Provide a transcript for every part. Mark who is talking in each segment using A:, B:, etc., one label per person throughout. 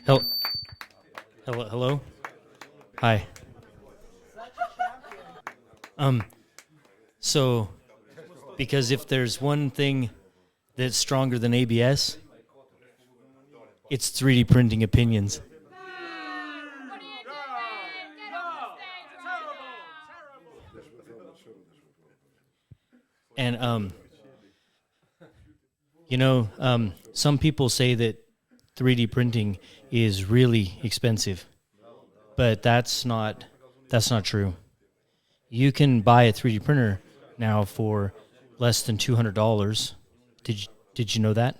A: Hello. Hello. Hi. So, because if there's one thing that's stronger than ABS, it's 3D printing opinions. And some people say that 3D printing is really expensive, but that's not true. You can buy a 3D printer now for less than $200. Did you know that?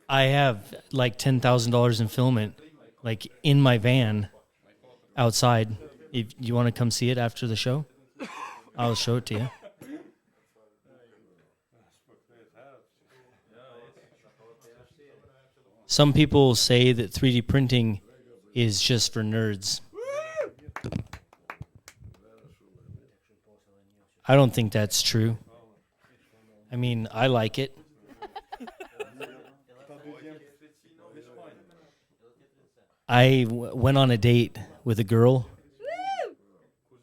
A: I have like $10,000 in filament, like in my van outside. If you want to come see it after the show, I'll show it to you. Some people say that 3D printing is just for nerds. I don't think that's true. I mean, I like it. I went on a date with a girl,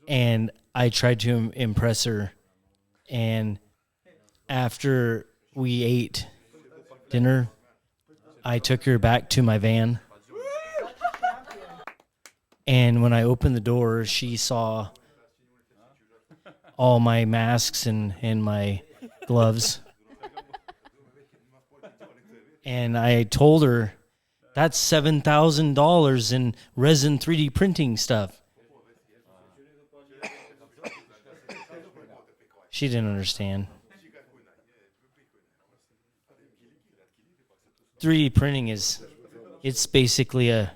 A: and I tried to impress her. And after we ate dinner, I took her back to my van. And when I opened the door, she saw all my masks and my gloves. And I told her, that's $7,000 in resin 3D printing stuff. She didn't understand. 3D printing it's basically a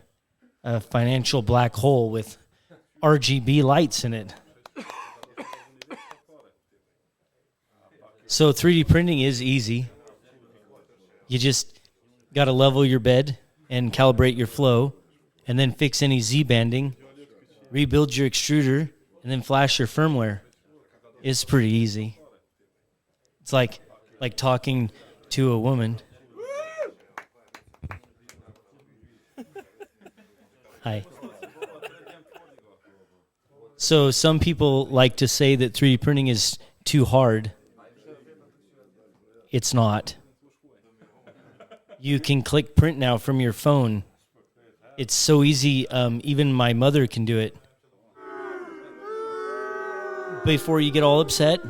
A: financial black hole with RGB lights in it. So 3D printing is easy. You just got to level your bed and calibrate your flow, and then fix any Z-banding, rebuild your extruder, and then flash your firmware. It's pretty easy. It's like talking to a woman. Hi. So some people like to say that 3D printing is too hard. It's not. You can click print now from your phone. It's so easy, even my mother can do it. Before you get all upset,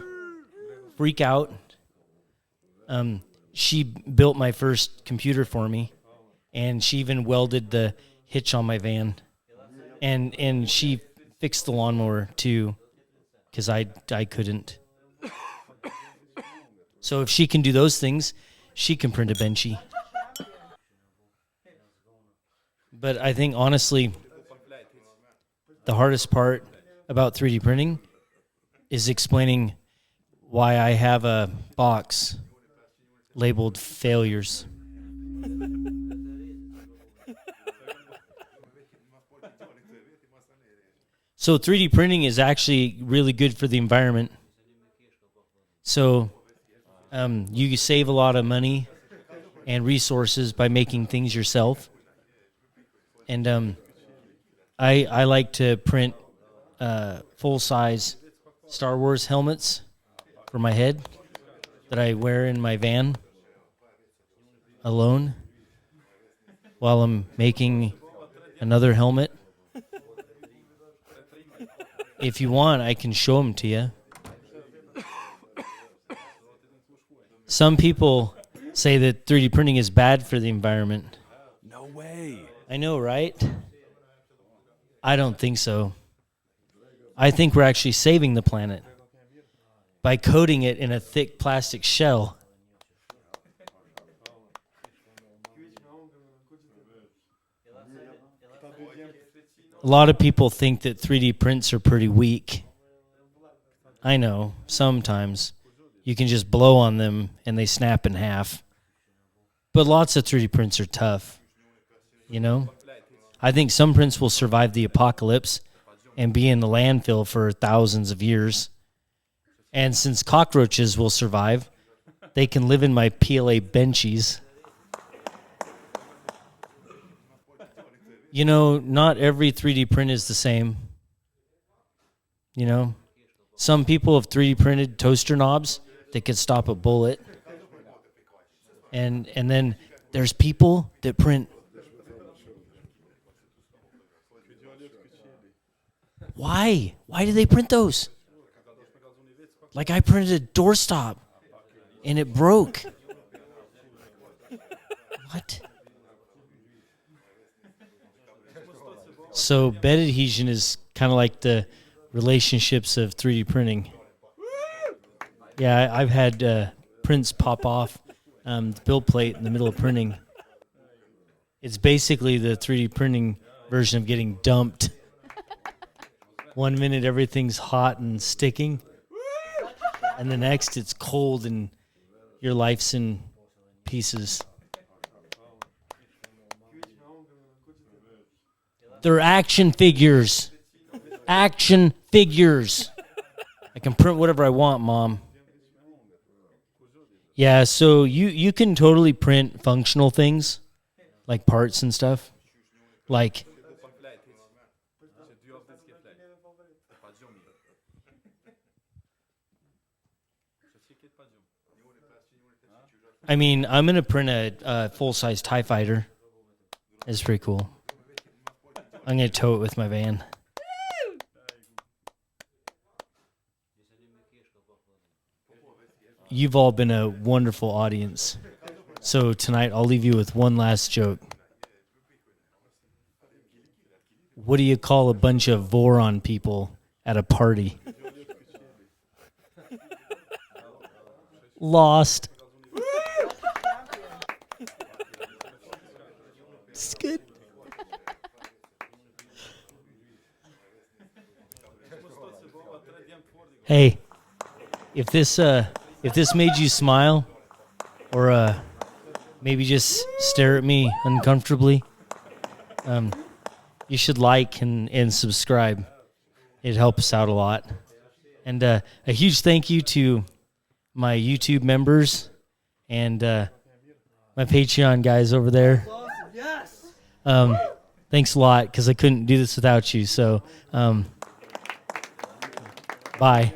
A: freak out, she built my first computer for me, and she even welded the hitch on my van, and she fixed the lawnmower too, because I couldn't. So if she can do those things, she can print a Benchy. But I think, honestly, the hardest part about 3D printing is explaining why I have a box labeled failures. So 3D printing is actually really good for the environment. So you save a lot of money and resources by making things yourself. And I like to print full-size Star Wars helmets for my head that I wear in my van alone while I'm making another helmet. If you want, I can show them to you. Some people say that 3D printing is bad for the environment.
B: No way.
A: I know, right? I don't think so. I think we're actually saving the planet by coating it in a thick plastic shell. A lot of people think that 3D prints are pretty weak. I know, sometimes. You can just blow on them and they snap in half. But lots of 3D prints are tough, you know? I think some prints will survive the apocalypse and be in the landfill for thousands of years. And since cockroaches will survive, they can live in my PLA benchies. You know, not every 3D print is the same. You know, some people have 3D printed toaster knobs that could stop a bullet. And then there's people that print. Why? Why do they print those? Like I printed a doorstop and it broke. What? So bed adhesion is kind of like the relationships of 3D printing. Yeah, I've had prints pop off the build plate in the middle of printing. It's basically the 3D printing version of getting dumped. 1 minute everything's hot and sticking, and the next it's cold and your life's in pieces. They're action figures. Action figures. I can print whatever I want, Mom. Yeah, so you can totally print functional things, like parts and stuff. Like, I mean, I'm going to print a full-size TIE fighter. It's pretty cool. I'm going to tow it with my van. You've all been a wonderful audience. So tonight I'll leave you with one last joke. What do you call a bunch of Voron people at a party? Lost. It's good. Hey, if this made you smile, or maybe just stare at me uncomfortably, you should like and subscribe. It helps out a lot. And a huge thank you to my YouTube members and my Patreon guys over there. Yes. Thanks a lot, because I couldn't do this without you. So, bye.